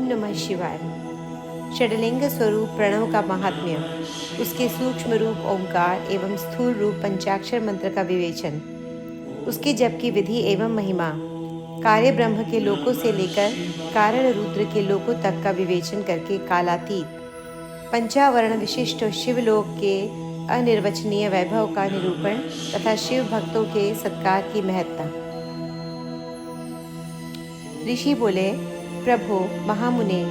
नमः शिवाय। षडलिंग स्वरूप प्रणव का महात्म्य, उसके सूक्ष्म रूप ओंकार एवं स्थूल रूप पंचाक्षर मंत्र का विवेचन, उसके जप की विधि एवं महिमा, कार्य ब्रह्म के लोकों से लेकर कारण रुद्र के लोकों तक का विवेचन करके कालातीत पंचावरण विशिष्ट शिवलोक के अनिर्वचनीय वैभव का निरूपण तथा शिव भक्तों के सत्कार की महत्ता। ऋषि बोले, प्रभो महामुने,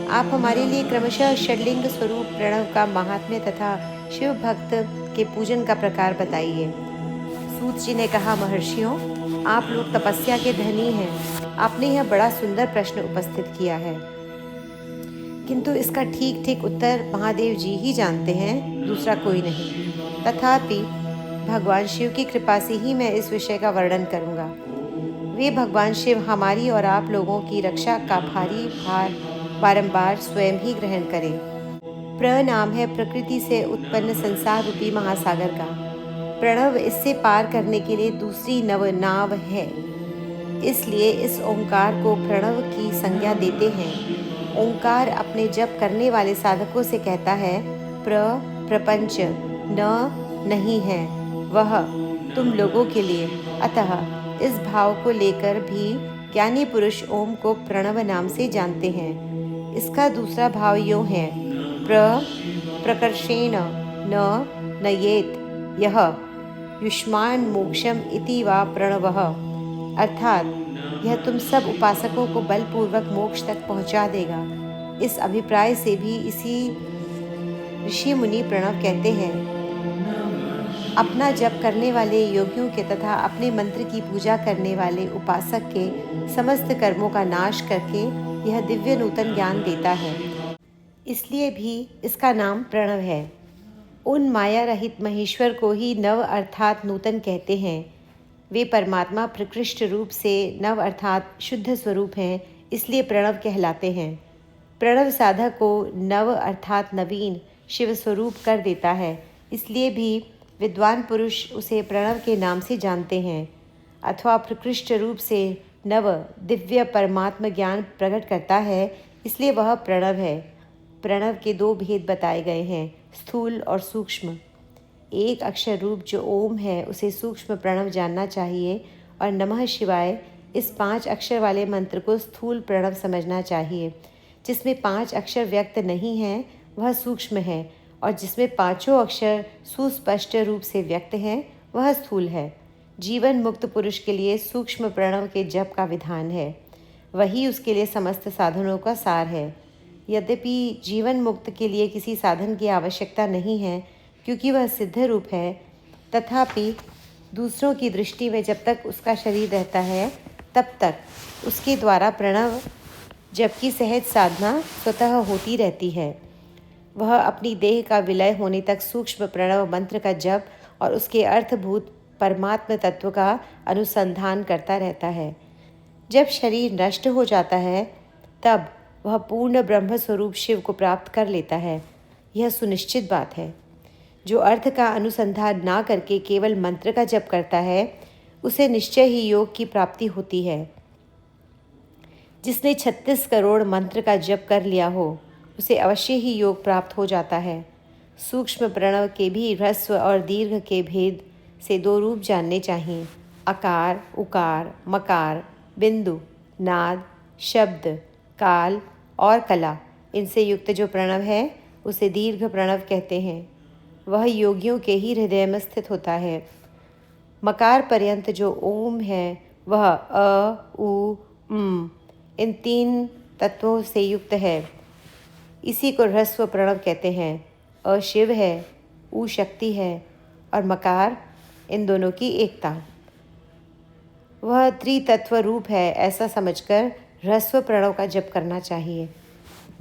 आप हमारे लिए क्रमशः षडलिंग स्वरूप प्रणव का महात्म्य तथा शिव भक्त के पूजन का प्रकार बताइए। सूत जी ने कहा, महर्षियों, आप लोग तपस्या के धनी हैं। आपने यह बड़ा सुंदर प्रश्न उपस्थित किया है, किंतु इसका ठीक ठीक उत्तर महादेव जी ही जानते हैं, दूसरा कोई नहीं। तथापि भगवान शिव की कृपा से ही मैं इस विषय का वर्णन करूंगा। वे भगवान शिव हमारी और आप लोगों की रक्षा का भारी भार बारंबार स्वयं ही ग्रहण करें। प्रनाम है प्रकृति से उत्पन्न संसार रूपी महासागर का। प्रणव इससे पार करने के लिए दूसरी नाव है। इसलिए इस ओंकार को प्रणव की संज्ञा देते हैं। ओंकार अपने जप करने वाले साधकों से कहता है, प्रपंच नहीं है वह तुम लोगों के लिए। अतः इस भाव को लेकर भी ज्ञानी पुरुष ओम को प्रणव नाम से जानते हैं। इसका दूसरा भाव यूँ है, प्रकर्षेण न नयेत यह युष्मान मोक्षम इति वा प्रणवः, अर्थात यह तुम सब उपासकों को बलपूर्वक मोक्ष तक पहुंचा देगा। इस अभिप्राय से भी इसी ऋषि मुनि प्रणव कहते हैं। अपना जप करने वाले योगियों के तथा अपने मंत्र की पूजा करने वाले उपासक के समस्त कर्मों का नाश करके यह दिव्य नूतन ज्ञान देता है। इसलिए भी इसका नाम प्रणव है। उन माया रहित महेश्वर को ही नव अर्थात नूतन कहते हैं। वे परमात्मा प्रकृष्ट रूप से नव अर्थात शुद्ध स्वरूप हैं, इसलिए प्रणव कहलाते हैं। प्रणव साधक को नव अर्थात नवीन शिव स्वरूप कर देता है, इसलिए भी विद्वान पुरुष उसे प्रणव के नाम से जानते हैं। अथवा प्रकृष्ट रूप से नव दिव्य परमात्म ज्ञान प्रकट करता है, इसलिए वह प्रणव है। प्रणव के दो भेद बताए गए हैं, स्थूल और सूक्ष्म। एक अक्षर रूप जो ओम है उसे सूक्ष्म प्रणव जानना चाहिए, और नमः शिवाय इस 5 अक्षर वाले मंत्र को स्थूल प्रणव समझना चाहिए। जिसमें 5 अक्षर व्यक्त नहीं हैं वह सूक्ष्म है, और जिसमें 5 अक्षर सुस्पष्ट रूप से व्यक्त हैं वह स्थूल है। जीवन मुक्त पुरुष के लिए सूक्ष्म प्रणव के जप का विधान है, वही उसके लिए समस्त साधनों का सार है। यद्यपि जीवन मुक्त के लिए किसी साधन की आवश्यकता नहीं है, क्योंकि वह सिद्ध रूप है, तथापि दूसरों की दृष्टि में जब तक उसका शरीर रहता है तब तक उसके द्वारा प्रणव जप की सहज साधना स्वतः होती रहती है। वह अपनी देह का विलय होने तक सूक्ष्म प्रणव मंत्र का जप और उसके अर्थभूत परमात्म तत्व का अनुसंधान करता रहता है। जब शरीर नष्ट हो जाता है तब वह पूर्ण ब्रह्म स्वरूप शिव को प्राप्त कर लेता है। यह सुनिश्चित बात है। जो अर्थ का अनुसंधान ना करके केवल मंत्र का जप करता है उसे निश्चय ही योग की प्राप्ति होती है। जिसने 36 करोड़ मंत्र का जप कर लिया हो उसे अवश्य ही योग प्राप्त हो जाता है। सूक्ष्म प्रणव के भी ह्रस्व और दीर्घ के भेद से 2 रूप जानने चाहिए, अकार, उकार, मकार, बिंदु, नाद, शब्द, काल और कला। इनसे युक्त जो प्रणव है उसे दीर्घ प्रणव कहते हैं। वह योगियों के ही हृदय में स्थित होता है। मकार पर्यंत जो ओम है वह अ, उ, इन 3 तत्वों से युक्त है। इसी को ह्रस्व प्रणव कहते हैं। अ शिव है, उ शक्ति है और मकार इन दोनों की एकता। वह त्रितत्व रूप है, ऐसा समझकर ह्रस्व प्रणव का जप करना चाहिए।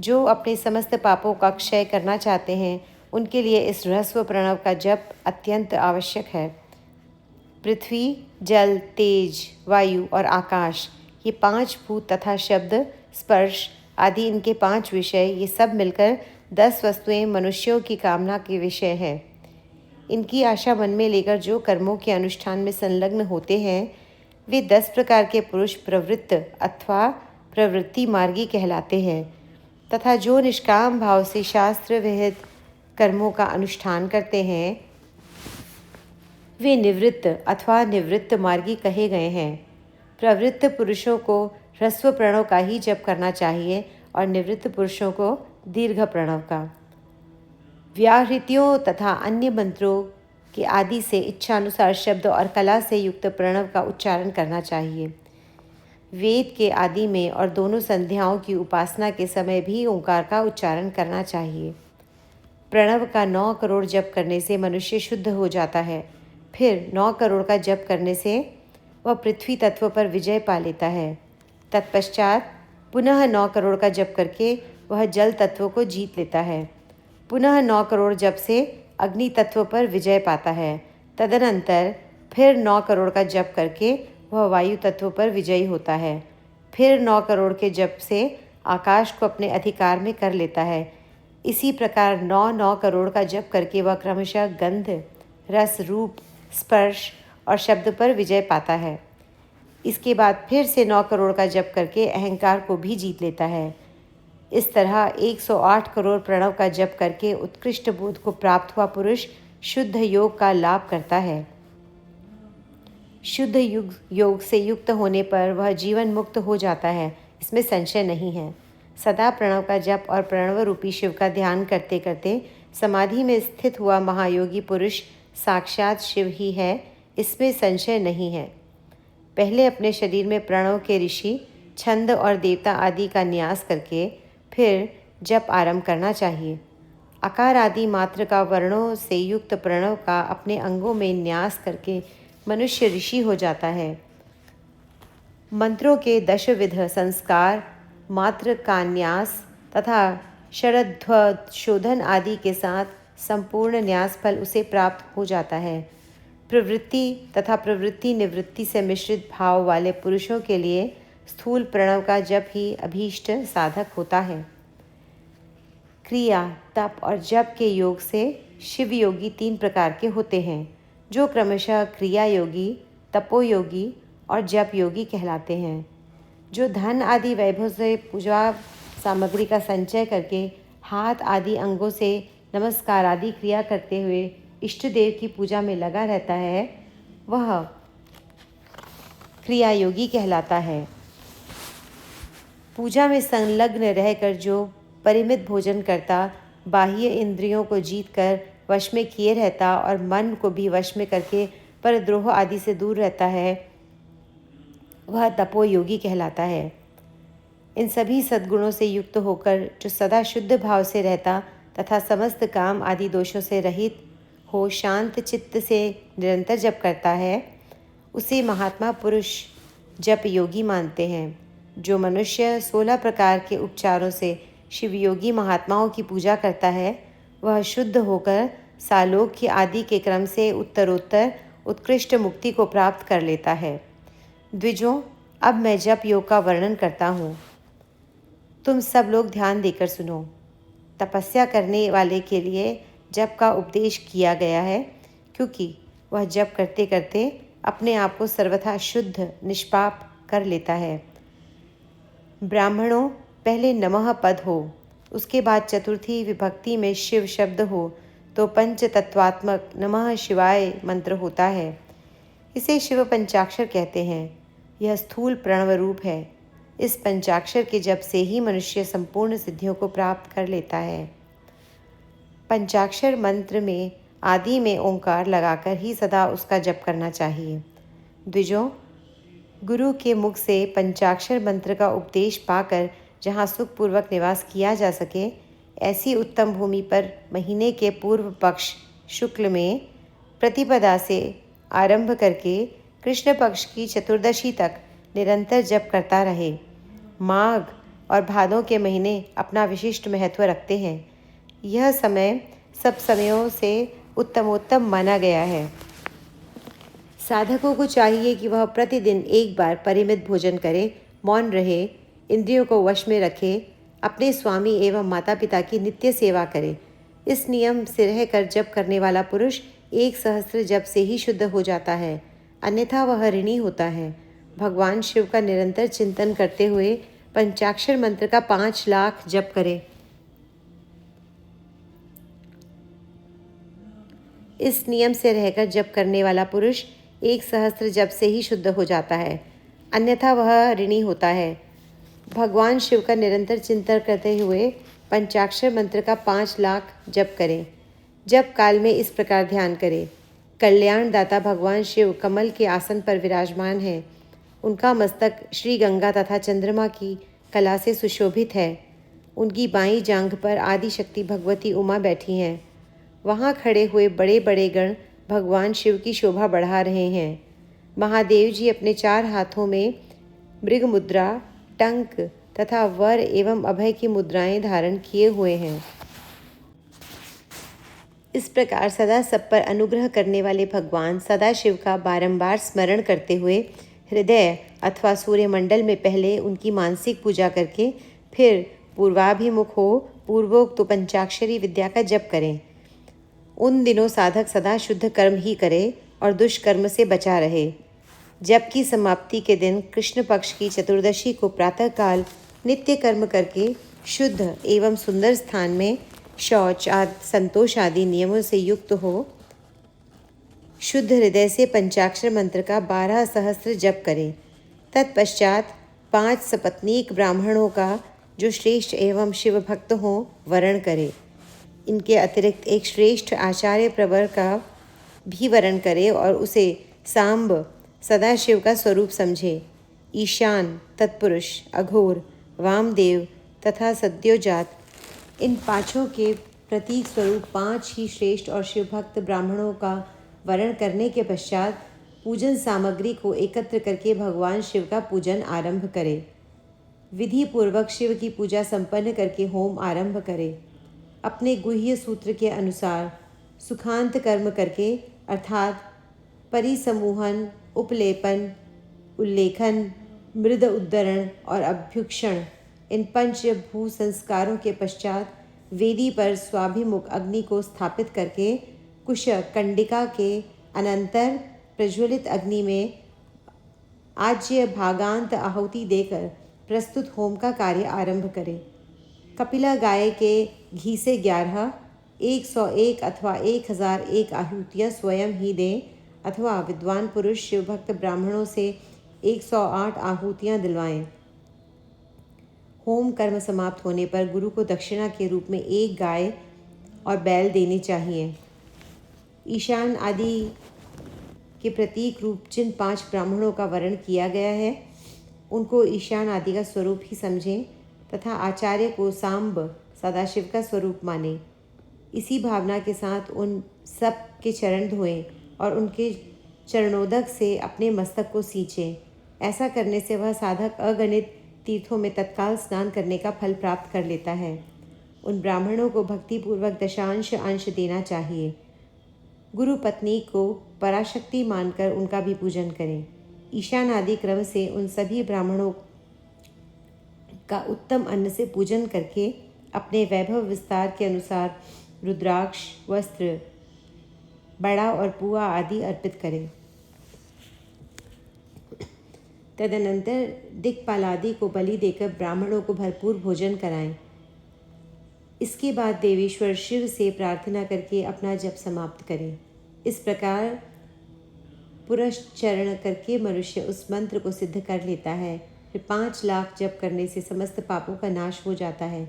जो अपने समस्त पापों का क्षय करना चाहते हैं उनके लिए इस ह्रस्व प्रणव का जप अत्यंत आवश्यक है। पृथ्वी, जल, तेज, वायु और आकाश, ये 5 भूत तथा शब्द, स्पर्श आदि इनके 5 विषय, ये सब मिलकर 10 वस्तुएं मनुष्यों की कामना के विषय हैं। इनकी आशा मन में लेकर जो कर्मों के अनुष्ठान में संलग्न होते हैं वे 10 प्रकार के पुरुष प्रवृत्त अथवा प्रवृत्ति मार्गी कहलाते हैं। तथा जो निष्काम भाव से शास्त्र विहित कर्मों का अनुष्ठान करते हैं वे निवृत्त अथवा निवृत्त मार्गी कहे गए हैं। प्रवृत्त पुरुषों को ह्रस्व प्रणव का ही जप करना चाहिए और निवृत्त पुरुषों को दीर्घ प्रणव का। व्याहृतियों तथा अन्य मंत्रों के आदि से इच्छानुसार शब्द और कला से युक्त प्रणव का उच्चारण करना चाहिए। वेद के आदि में और दोनों संध्याओं की उपासना के समय भी ओंकार का उच्चारण करना चाहिए। प्रणव का 9 करोड़ जप करने से मनुष्य शुद्ध हो जाता है। फिर 9 करोड़ का जप करने से वह पृथ्वी तत्व पर विजय पा लेता है। तत्पश्चात पुनः 9 करोड़ का जप करके वह जल तत्व को जीत लेता है। पुनः 9 करोड़ जप से अग्नि तत्व पर विजय पाता है। तदनंतर फिर 9 करोड़ का जप करके वह वायु तत्व पर विजयी होता है। फिर 9 करोड़ के जप से आकाश को अपने अधिकार में कर लेता है। इसी प्रकार 9 करोड़ का जप करके वह क्रमशः गंध, रस, रूप, स्पर्श और शब्द पर विजय पाता है। इसके बाद फिर से 9 करोड़ का जप करके अहंकार को भी जीत लेता है। इस तरह 108 करोड़ प्रणव का जप करके उत्कृष्ट बोध को प्राप्त हुआ पुरुष शुद्ध योग का लाभ करता है। शुद्ध योग से युक्त होने पर वह जीवन मुक्त हो जाता है, इसमें संशय नहीं है। सदा प्रणव का जप और प्रणव रूपी शिव का ध्यान करते करते समाधि में स्थित हुआ महायोगी पुरुष साक्षात शिव ही है, इसमें संशय नहीं है। पहले अपने शरीर में प्रणव के ऋषि, छंद और देवता आदि का न्यास करके फिर जप आरंभ करना चाहिए। आकार आदि मात्र का वर्णों से युक्त प्रणव का अपने अंगों में न्यास करके मनुष्य ऋषि हो जाता है। मंत्रों के 10 विध संस्कार, मात्र का न्यास तथा शरध्वज शोधन आदि के साथ संपूर्ण न्यास फल उसे प्राप्त हो जाता है। प्रवृत्ति तथा प्रवृत्ति निवृत्ति से मिश्रित भाव वाले पुरुषों के लिए स्थूल प्रणव का जप ही अभीष्ट साधक होता है। क्रिया, तप और जप के योग से शिव योगी 3 प्रकार के होते हैं, जो क्रमशः क्रिया योगी, तपोयोगी और जप योगी कहलाते हैं। जो धन आदि वैभव से पूजा सामग्री का संचय करके हाथ आदि अंगों से नमस्कार आदि क्रिया करते हुए इष्ट देव की पूजा में लगा रहता है, वह क्रिया योगी कहलाता है। पूजा में संलग्न रहकर जो परिमित भोजन करता, बाह्य इंद्रियों को जीतकर वश में किए रहता और मन को भी वश में करके परद्रोह आदि से दूर रहता है, वह तपोयोगी कहलाता है। इन सभी सद्गुणों से युक्त होकर जो सदा शुद्ध भाव से रहता तथा समस्त काम आदि दोषों से रहित हो शांत चित्त से निरंतर जप करता है, उसे महात्मा पुरुष जप योगी मानते हैं। जो मनुष्य 16 प्रकार के उपचारों से शिवयोगी महात्माओं की पूजा करता है, वह शुद्ध होकर सालोक्य आदि के क्रम से उत्तरोत्तर उत्कृष्ट मुक्ति को प्राप्त कर लेता है। द्विजों, अब मैं जप योग का वर्णन करता हूँ। तुम सब लोग ध्यान देकर सुनो। तपस्या करने वाले के लिए जप का उपदेश किया गया है, क्योंकि वह जप करते करते अपने आप को सर्वथा शुद्ध निष्पाप कर लेता है। ब्राह्मणों, पहले नमः पद हो, उसके बाद चतुर्थी विभक्ति में शिव शब्द हो तो पंच तत्वात्मक नमः शिवाय मंत्र होता है। इसे शिव पंचाक्षर कहते हैं। यह स्थूल प्रणव रूप है। इस पंचाक्षर के जप से ही मनुष्य संपूर्ण सिद्धियों को प्राप्त कर लेता है। पंचाक्षर मंत्र में आदि में ओंकार लगाकर ही सदा उसका जप करना चाहिए। द्विजों, गुरु के मुख से पंचाक्षर मंत्र का उपदेश पाकर जहाँ सुखपूर्वक निवास किया जा सके, ऐसी उत्तम भूमि पर महीने के पूर्व पक्ष शुक्ल में प्रतिपदा से आरंभ करके कृष्ण पक्ष की चतुर्दशी तक निरंतर जप करता रहे। माघ और भादों के महीने अपना विशिष्ट महत्व रखते हैं। यह समय सब समयों से उत्तमोत्तम माना गया है। साधकों को चाहिए कि वह प्रतिदिन एक बार परिमित भोजन करे, मौन रहे, इंद्रियों को वश में रखे, अपने स्वामी एवं माता पिता की नित्य सेवा करे। इस नियम से रहकर जप करने वाला पुरुष 1 सहस्त्र जप से ही शुद्ध हो जाता है, अन्यथा वह ऋणी होता है। भगवान शिव का निरंतर चिंतन करते हुए पंचाक्षर मंत्र का 5 लाख जप करें। इस नियम से रहकर जप करने वाला पुरुष 1 सहस्त्र जप से ही शुद्ध हो जाता है, अन्यथा वह ऋणी होता है। भगवान शिव का निरंतर चिंतन करते हुए पंचाक्षर मंत्र का 5 लाख जप करें। जप काल में इस प्रकार ध्यान करें। कल्याण दाता भगवान शिव कमल के आसन पर विराजमान है। उनका मस्तक श्री गंगा तथा चंद्रमा की कला से सुशोभित है। उनकी बाईं जांघ पर आदि शक्ति भगवती उमा बैठी हैं। वहाँ खड़े हुए बड़े बड़े गण भगवान शिव की शोभा बढ़ा रहे हैं। महादेव जी अपने 4 हाथों में मृग मुद्रा, टंक तथा वर एवं अभय की मुद्राएं धारण किए हुए हैं। इस प्रकार सदा सब पर अनुग्रह करने वाले भगवान सदाशिव का बारंबार स्मरण करते हुए हृदय अथवा सूर्यमंडल में पहले उनकी मानसिक पूजा करके फिर पूर्वाभिमुख हो पूर्वोक्त पंचाक्षरी विद्या का जप करें। उन दिनों साधक सदा शुद्ध कर्म ही करे और दुष्कर्म से बचा रहे। जप की समाप्ति के दिन कृष्ण पक्ष की चतुर्दशी को प्रातःकाल नित्य कर्म करके शुद्ध एवं सुंदर स्थान में शौच आदि संतोष आदि नियमों से युक्त हो शुद्ध हृदय से पंचाक्षर मंत्र का 12 सहस्त्र जप करें। तत्पश्चात 5 सपत्नीक ब्राह्मणों का जो श्रेष्ठ एवं शिव भक्त हों वरण करें। इनके अतिरिक्त एक श्रेष्ठ आचार्य प्रवर का भी वरण करे और उसे सांब सदाशिव का स्वरूप समझे। ईशान, तत्पुरुष, अघोर, वामदेव तथा सद्योजात इन 5 के प्रतीक स्वरूप 5 ही श्रेष्ठ और शिवभक्त ब्राह्मणों का वरण करने के पश्चात पूजन सामग्री को एकत्र करके भगवान शिव का पूजन आरंभ करें। विधि पूर्वक शिव की पूजा संपन्न करके होम आरंभ करें। अपने गुह्य सूत्र के अनुसार सुखांत कर्म करके अर्थात परिसमूहन, उपलेपन, उल्लेखन, मृद उद्धरण और अभ्युक्षण इन 5 भू संस्कारों के पश्चात वेदी पर स्वाभिमुख अग्नि को स्थापित करके कुश कंडिका के अनंतर प्रज्वलित अग्नि में आज्य भागांत आहुति देकर प्रस्तुत होम का कार्य आरंभ करें। कपिला गाय के घी से 11, 101 अथवा 1001 आहुतियाँ स्वयं ही दें अथवा विद्वान पुरुष शिवभक्त ब्राह्मणों से 108 आहुतियाँ दिलवाएं। होम कर्म समाप्त होने पर गुरु को दक्षिणा के रूप में 1 गाय और बैल देनी चाहिए। ईशान आदि के प्रतीक रूप जिन 5 ब्राह्मणों का वर्ण किया गया है उनको ईशान आदि का स्वरूप ही समझें तथा आचार्य को सांब सदाशिव का स्वरूप माने। इसी भावना के साथ उन सब के चरण धोएं और उनके चरणोदक से अपने मस्तक को सींचें। ऐसा करने से वह साधक अगणित तीर्थों में तत्काल स्नान करने का फल प्राप्त कर लेता है। उन ब्राह्मणों को भक्तिपूर्वक दशांश अंश देना चाहिए। गुरु पत्नी को पराशक्ति मानकर उनका भी पूजन करें। ईशान आदि क्रम से उन सभी ब्राह्मणों का उत्तम अन्न से पूजन करके अपने वैभव विस्तार के अनुसार रुद्राक्ष, वस्त्र, बड़ा और पुआ आदि अर्पित करें। तदनंतर दिक्पाल आदि को बलि देकर ब्राह्मणों को भरपूर भोजन कराएं। इसके बाद देवेश्वर शिव से प्रार्थना करके अपना जप समाप्त करें। इस प्रकार पुरश्चरण करके मनुष्य उस मंत्र को सिद्ध कर लेता है। फिर 5 लाख जप करने से समस्त पापों का नाश हो जाता है।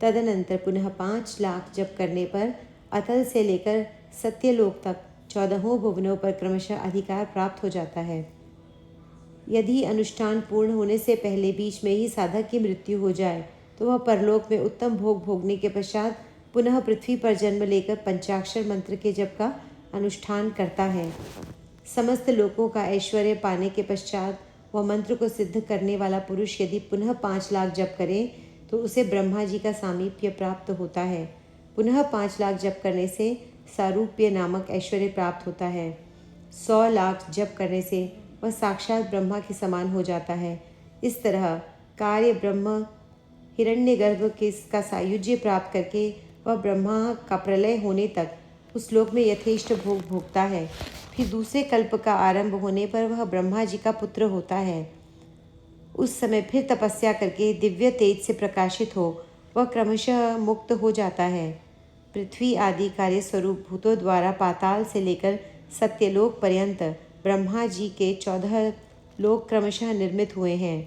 तदनंतर पुनः 5 लाख जप करने पर अतल से लेकर सत्यलोक तक 14 भुवनों पर क्रमशः अधिकार प्राप्त हो जाता है। यदि अनुष्ठान पूर्ण होने से पहले बीच में ही साधक की मृत्यु हो जाए तो वह परलोक में उत्तम भोग भोगने के पश्चात पुनः पृथ्वी पर जन्म लेकर पंचाक्षर मंत्र के जप का अनुष्ठान करता है। समस्त लोकों का ऐश्वर्य पाने के पश्चात वह मंत्र को सिद्ध करने वाला पुरुष यदि पुनः 5 लाख जप करे तो उसे ब्रह्मा जी का सामीप्य प्राप्त होता है। पुनः 5 लाख जप करने से सारूप्य नामक ऐश्वर्य प्राप्त होता है। 100 लाख जप करने से वह साक्षात ब्रह्मा के समान हो जाता है। इस तरह कार्य ब्रह्म हिरण्यगर्भ का सायुज्य प्राप्त करके वह ब्रह्मा का प्रलय होने तक उस लोक में यथेष्ट भोग भोगता है। फिर दूसरे कल्प का आरंभ होने पर वह ब्रह्मा जी का पुत्र होता है। उस समय फिर तपस्या करके दिव्य तेज से प्रकाशित हो वह क्रमशः मुक्त हो जाता है। पृथ्वी आदि कार्य स्वरूप भूतों द्वारा पाताल से लेकर सत्यलोक पर्यंत ब्रह्मा जी के 14 लोक क्रमशः निर्मित हुए हैं।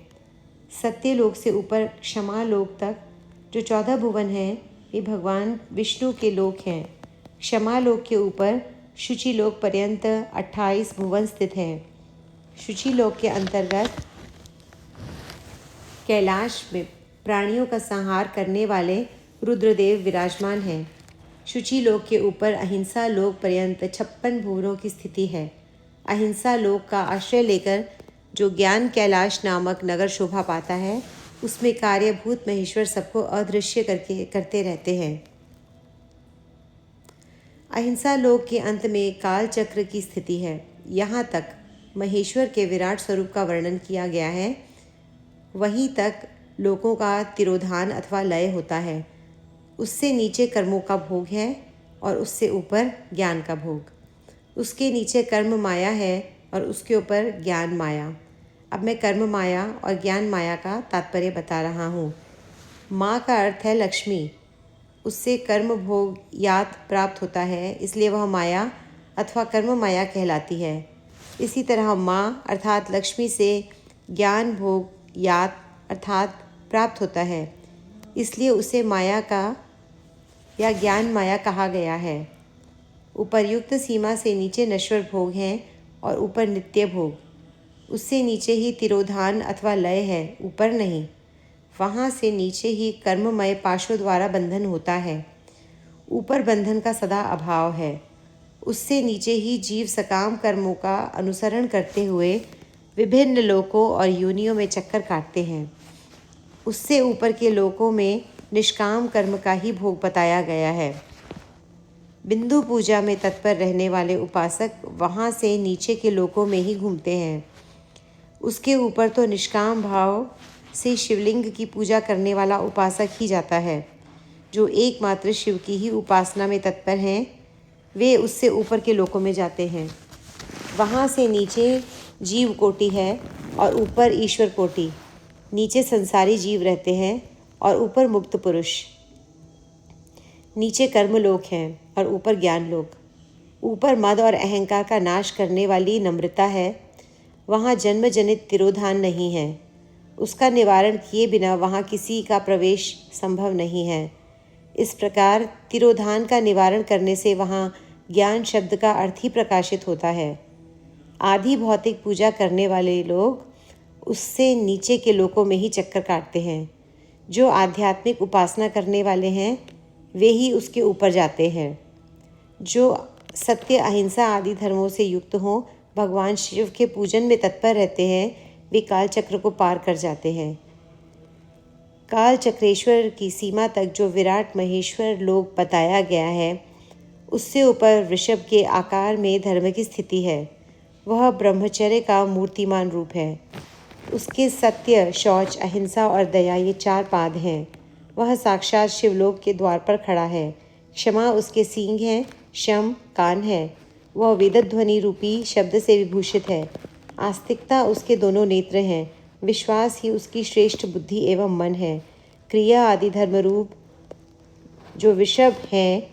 सत्यलोक से ऊपर क्षमा लोक तक जो 14 भुवन हैं वे भगवान विष्णु के लोक हैं। क्षमा लोक के ऊपर शुचि लोक पर्यंत 28 भुवन स्थित हैं। शुचि लोक के अंतर्गत कैलाश में प्राणियों का संहार करने वाले रुद्रदेव विराजमान हैं। शुचि लोक के ऊपर अहिंसा लोक पर्यंत 56 भुवनों की स्थिति है। अहिंसा लोक का आश्रय लेकर जो ज्ञान कैलाश नामक नगर शोभा पाता है उसमें कार्यभूत महेश्वर सबको अदृश्य करते रहते हैं। अहिंसा लोक के अंत में काल चक्र की स्थिति है। यहाँ तक महेश्वर के विराट स्वरूप का वर्णन किया गया है। वहीं तक लोकों का तिरोधान अथवा लय होता है। उससे नीचे कर्मों का भोग है और उससे ऊपर ज्ञान का भोग। उसके नीचे कर्म माया है और उसके ऊपर ज्ञान माया। अब मैं कर्म माया और ज्ञान माया का तात्पर्य बता रहा हूँ। माँ का अर्थ है लक्ष्मी। उससे कर्म भोग यात प्राप्त होता है, इसलिए वह माया अथवा कर्म माया कहलाती है। इसी तरह माँ अर्थात लक्ष्मी से ज्ञान भोग यात अर्थात प्राप्त होता है, इसलिए उसे माया का या ज्ञान माया कहा गया है। उपर्युक्त सीमा से नीचे नश्वर भोग हैं और ऊपर नित्य भोग। उससे नीचे ही तिरोधान अथवा लय है, ऊपर नहीं। वहाँ से नीचे ही कर्ममय पाशों द्वारा बंधन होता है, ऊपर बंधन का सदा अभाव है। उससे नीचे ही जीव सकाम कर्मों का अनुसरण करते हुए विभिन्न लोकों और योनियों में चक्कर काटते हैं। उससे ऊपर के लोकों में निष्काम कर्म का ही भोग बताया गया है। बिंदु पूजा में तत्पर रहने वाले उपासक वहाँ से नीचे के लोकों में ही घूमते हैं। उसके ऊपर तो निष्काम भाव से शिवलिंग की पूजा करने वाला उपासक ही जाता है। जो एकमात्र शिव की ही उपासना में तत्पर हैं वे उससे ऊपर के लोकों में जाते हैं। वहाँ से नीचे जीव कोटि है और ऊपर ईश्वर कोटि। नीचे संसारी जीव रहते हैं और ऊपर मुक्त पुरुष। नीचे कर्म लोक हैं और ऊपर ज्ञान लोक। ऊपर मद और अहंकार का नाश करने वाली नम्रता है। वहाँ जन्म जनित तिरोधान नहीं है। उसका निवारण किए बिना वहाँ किसी का प्रवेश संभव नहीं है। इस प्रकार तिरोधान का निवारण करने से वहाँ ज्ञान शब्द का अर्थ ही प्रकाशित होता है। आदि भौतिक पूजा करने वाले लोग उससे नीचे के लोकों में ही चक्कर काटते हैं। जो आध्यात्मिक उपासना करने वाले हैं वे ही उसके ऊपर जाते हैं। जो सत्य अहिंसा आदि धर्मों से युक्त हों, भगवान शिव के पूजन में तत्पर रहते हैं, वे काल चक्र को पार कर जाते हैं। काल चक्रेश्वर की सीमा तक जो विराट महेश्वर लोक बताया गया है उससे ऊपर वृषभ के आकार में धर्म की स्थिति है। वह ब्रह्मचर्य का मूर्तिमान रूप है। उसके सत्य, शौच, अहिंसा और दया ये 4 पाद हैं। वह साक्षात शिवलोक के द्वार पर खड़ा है। क्षमा उसके सींग हैं, शम कान है। वह वेदध्वनि रूपी शब्द से विभूषित है। आस्तिकता उसके दोनों नेत्र हैं। विश्वास ही उसकी श्रेष्ठ बुद्धि एवं मन है। क्रिया आदि धर्म रूप जो वृषभ हैं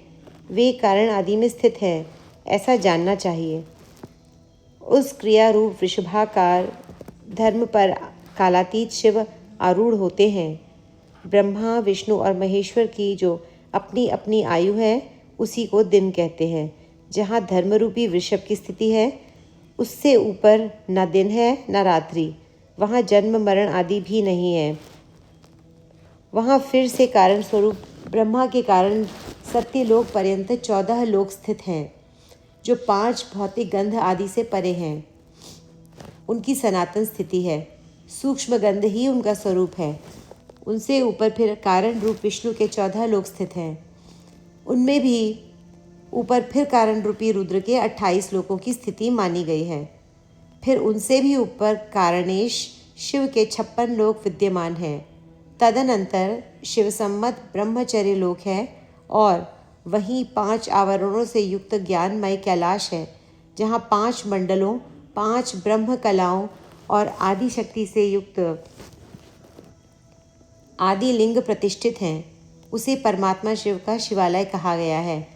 वे कारण आदि में स्थित है, ऐसा जानना चाहिए। उस क्रिया रूप वृषभाकार धर्म पर कालातीत शिव आरूढ़ होते हैं। ब्रह्मा, विष्णु और महेश्वर की जो अपनी अपनी आयु है उसी को दिन कहते हैं। जहाँ धर्मरूपी वृषभ की स्थिति है उससे ऊपर न दिन है न रात्रि। वहाँ जन्म मरण आदि भी नहीं है। वहाँ फिर से कारण स्वरूप ब्रह्मा के कारण सत्यलोक पर्यंत 14 लोक स्थित हैं, जो 5 भौतिक गंध आदि से परे हैं। उनकी सनातन स्थिति है। सूक्ष्म गंध ही उनका स्वरूप है। उनसे ऊपर फिर कारण रूप विष्णु के 14 लोक स्थित हैं। उनमें भी ऊपर फिर कारण रूपी रुद्र के 28 लोकों की स्थिति मानी गई है। फिर उनसे भी ऊपर कारणेश शिव के 56 लोक विद्यमान हैं। तदनंतर शिव सम्मत ब्रह्मचर्य लोक है और वहीं 5 आवरणों से युक्त ज्ञानमय कैलाश है, जहाँ 5 मंडलों, 5 ब्रह्म कलाओं और आदि शक्ति से युक्त आदि लिंग प्रतिष्ठित हैं, उसे परमात्मा शिव का शिवालय कहा गया है।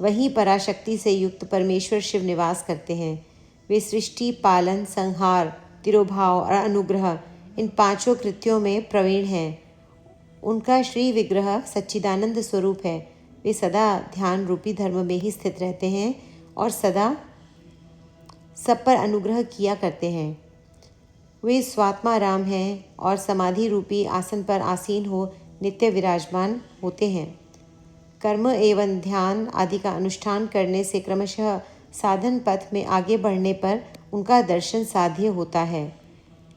वहीं पराशक्ति से युक्त परमेश्वर शिव निवास करते हैं। वे सृष्टि, पालन, संहार, तिरोभाव और अनुग्रह इन पांचों कृत्यों में प्रवीण हैं। उनका श्री विग्रह सच्चिदानंद स्वरूप है। वे सदा ध्यान रूपी धर्म में ही स्थित रहते हैं और सदा सब पर अनुग्रह किया करते हैं। वे स्वात्मा राम हैं और समाधि रूपी आसन पर आसीन हो नित्य विराजमान होते हैं। कर्म एवं ध्यान आदि का अनुष्ठान करने से क्रमशः साधन पथ में आगे बढ़ने पर उनका दर्शन साध्य होता है।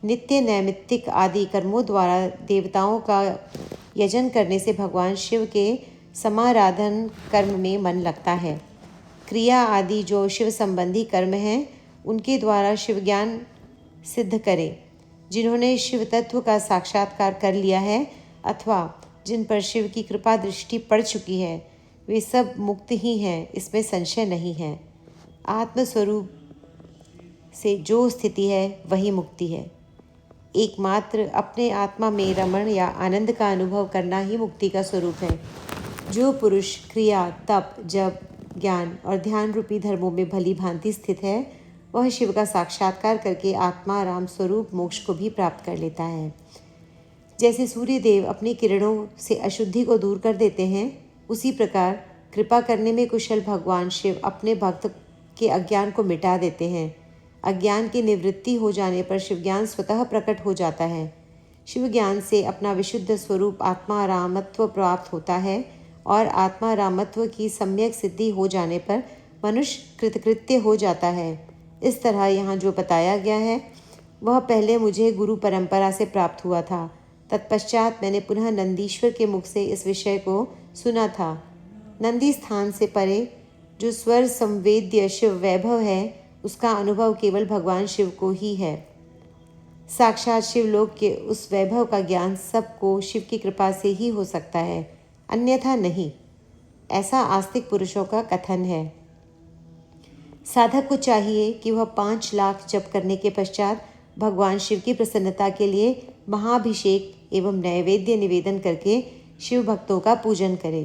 नित्य नैमित्तिक आदि कर्मों द्वारा देवताओं का यजन करने से भगवान शिव के समाराधन कर्म में मन लगता है। क्रिया आदि जो शिव संबंधी कर्म हैं, उनके द्वारा शिव ज्ञान सिद्ध करें। जिन्होंने शिव तत्व का साक्षात्कार कर लिया है अथवा जिन पर शिव की कृपा दृष्टि पड़ चुकी है, वे सब मुक्त ही हैं, इसमें संशय नहीं है। आत्मस्वरूप से जो स्थिति है वही मुक्ति है। एकमात्र अपने आत्मा में रमण या आनंद का अनुभव करना ही मुक्ति का स्वरूप है। जो पुरुष क्रिया, तप, जप, ज्ञान और ध्यान रूपी धर्मों में भली भांति स्थित है, वह शिव का साक्षात्कार करके आत्मा राम स्वरूप मोक्ष को भी प्राप्त कर लेता है। जैसे सूर्य देव अपनी किरणों से अशुद्धि को दूर कर देते हैं, उसी प्रकार कृपा करने में कुशल भगवान शिव अपने भक्त के अज्ञान को मिटा देते हैं। अज्ञान की निवृत्ति हो जाने पर शिव ज्ञान स्वतः प्रकट हो जाता है। शिव ज्ञान से अपना विशुद्ध स्वरूप आत्मा रामत्व प्राप्त होता है और आत्मा रामत्व की सम्यक सिद्धि हो जाने पर मनुष्य कृतकृत्य हो जाता है। इस तरह यहाँ जो बताया गया है वह पहले मुझे गुरु परंपरा से प्राप्त हुआ था। तत्पश्चात मैंने पुनः नंदीश्वर के मुख से इस विषय को सुना था। नंदी स्थान से परे जो स्वर संवेद्य शिव वैभव है, उसका अनुभव केवल भगवान शिव को ही है। साक्षात शिवलोक के उस वैभव का ज्ञान सबको शिव की कृपा से ही हो सकता है, अन्यथा नहीं, ऐसा आस्तिक पुरुषों का कथन है। साधक को चाहिए कि वह 5 लाख जप करने के पश्चात भगवान शिव की प्रसन्नता के लिए महाभिषेक एवं नैवेद्य निवेदन करके शिव भक्तों का पूजन करे।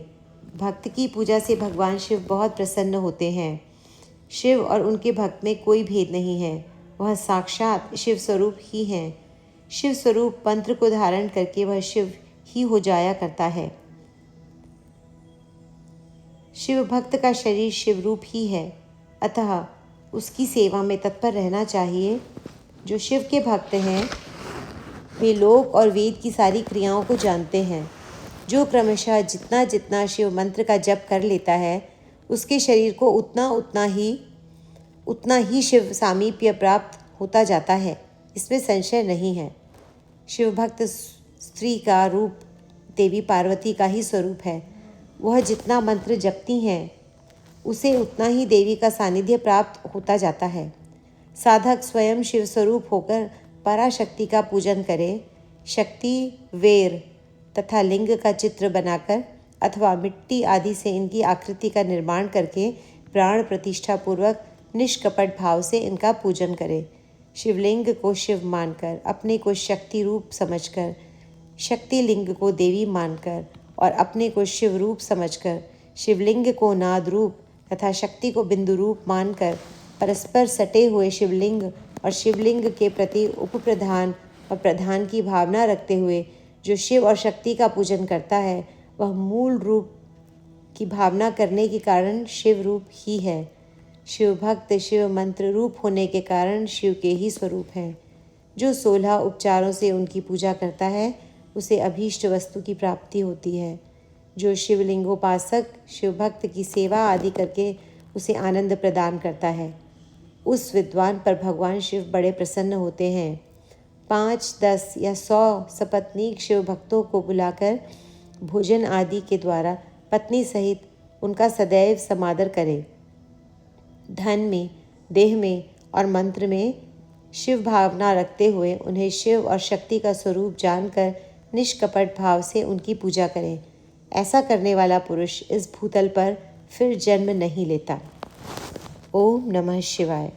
भक्त की पूजा से भगवान शिव बहुत प्रसन्न होते हैं। शिव और उनके भक्त में कोई भेद नहीं है, वह साक्षात शिव स्वरूप ही हैं। शिव स्वरूप मंत्र को धारण करके वह शिव ही हो जाया करता है। शिव भक्त का शरीर शिव रूप ही है, अतः उसकी सेवा में तत्पर रहना चाहिए। जो शिव के भक्त हैं वे लोक और वेद की सारी क्रियाओं को जानते हैं। जो क्रमशः जितना जितना शिव मंत्र का जप कर लेता है, उसके शरीर को उतना ही शिव सामीप्य प्राप्त होता जाता है, इसमें संशय नहीं है। शिव भक्त स्त्री का रूप देवी पार्वती का ही स्वरूप है। वह जितना मंत्र जपती हैं, उसे उतना ही देवी का सानिध्य प्राप्त होता जाता है। साधक स्वयं शिव स्वरूप होकर पराशक्ति का पूजन करे। शक्ति, वेर तथा लिंग का चित्र बनाकर अथवा मिट्टी आदि से इनकी आकृति का निर्माण करके प्राण प्रतिष्ठा पूर्वक निष्कपट भाव से इनका पूजन करे। शिवलिंग को शिव मानकर, अपने को शक्ति रूप समझकर, शक्ति लिंग को देवी मानकर और अपने को शिव रूप समझकर, शिवलिंग को नाद रूप तथा शक्ति को बिंदु रूप मानकर परस्पर सटे हुए शिवलिंग और शिवलिंग के प्रति उपप्रधान और प्रधान की भावना रखते हुए जो शिव और शक्ति का पूजन करता है, वह मूल रूप की भावना करने के कारण शिव रूप ही है। शिव भक्त शिव मंत्र रूप होने के कारण शिव के ही स्वरूप हैं। जो 16 उपचारों से उनकी पूजा करता है, उसे अभीष्ट वस्तु की प्राप्ति होती है। जो शिवलिंगोपासक शिव भक्त की सेवा आदि करके उसे आनंद प्रदान करता है, उस विद्वान पर भगवान शिव बड़े प्रसन्न होते हैं। 5, 10 या 100 सपत्नीक शिव भक्तों को बुलाकर भोजन आदि के द्वारा पत्नी सहित उनका सदैव समादर करें। धन में, देह में और मंत्र में शिव भावना रखते हुए उन्हें शिव और शक्ति का स्वरूप जानकर निष्कपट भाव से उनकी पूजा करें। ऐसा करने वाला पुरुष इस भूतल पर फिर जन्म नहीं लेता। ओम नमः शिवाय।